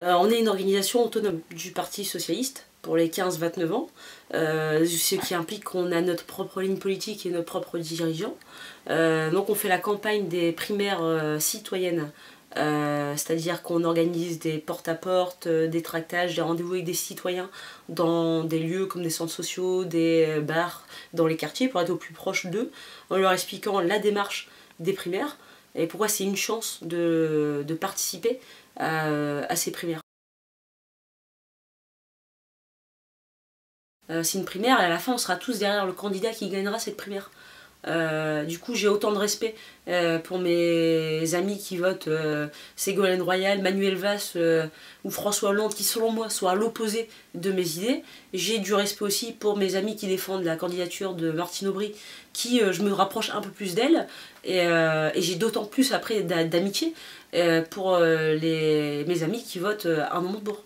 On est une organisation autonome du Parti Socialiste pour les 15-29 ans, ce qui implique qu'on a notre propre ligne politique et nos propres dirigeants. Donc on fait la campagne des primaires citoyennes, c'est-à-dire qu'on organise des porte-à-porte, des tractages, des rendez-vous avec des citoyens dans des lieux comme des centres sociaux, des bars, dans les quartiers pour être au plus proche d'eux, en leur expliquant la démarche des primaires et pourquoi c'est une chance de participer à ces primaires. C'est une primaire et à la fin on sera tous derrière le candidat qui gagnera cette primaire. Du coup j'ai autant de respect pour mes amis qui votent Ségolène Royal, Manuel Valls ou François Hollande qui selon moi sont à l'opposé de mes idées. J'ai du respect aussi pour mes amis qui défendent la candidature de Martine Aubry qui je me rapproche un peu plus d'elle et j'ai d'autant plus après d'amitié pour mes amis qui votent Arnaud Montebourg.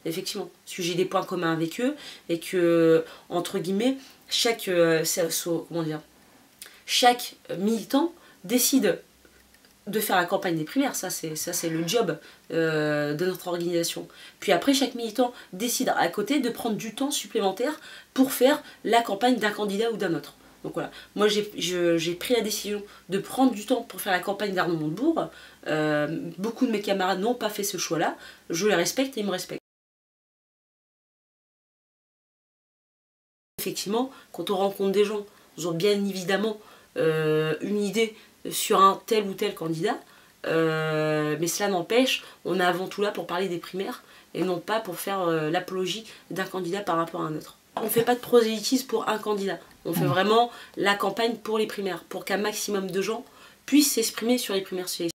Effectivement, parce que j'ai des points communs avec eux et que, entre guillemets, chaque militant décide de faire la campagne des primaires, ça c'est le job de notre organisation. Puis après, chaque militant décide à côté de prendre du temps supplémentaire pour faire la campagne d'un candidat ou d'un autre. Donc voilà, moi j'ai pris la décision de prendre du temps pour faire la campagne d'Arnaud Montebourg. Beaucoup de mes camarades n'ont pas fait ce choix-là, je les respecte et ils me respectent. Effectivement, quand on rencontre des gens, ils ont bien évidemment une idée sur un tel ou tel candidat, mais cela n'empêche, on est avant tout là pour parler des primaires et non pas pour faire l'apologie d'un candidat par rapport à un autre. On ne fait pas de prosélytisme pour un candidat, on fait vraiment la campagne pour les primaires, pour qu'un maximum de gens puissent s'exprimer sur les primaires socialistes.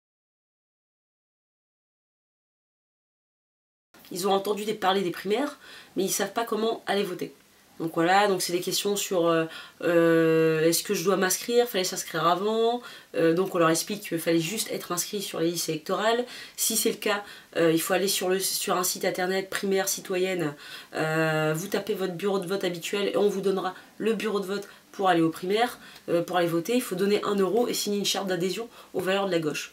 Ils ont entendu parler des primaires, mais ils ne savent pas comment aller voter. Donc voilà, donc c'est des questions sur est-ce que je dois m'inscrire, fallait s'inscrire avant, donc on leur explique qu'il fallait juste être inscrit sur les listes électorales. Si c'est le cas, il faut aller sur un site internet primaire citoyenne, vous tapez votre bureau de vote habituel et on vous donnera le bureau de vote pour aller aux primaires. Pour aller voter, il faut donner 1 € et signer une charte d'adhésion aux valeurs de la gauche.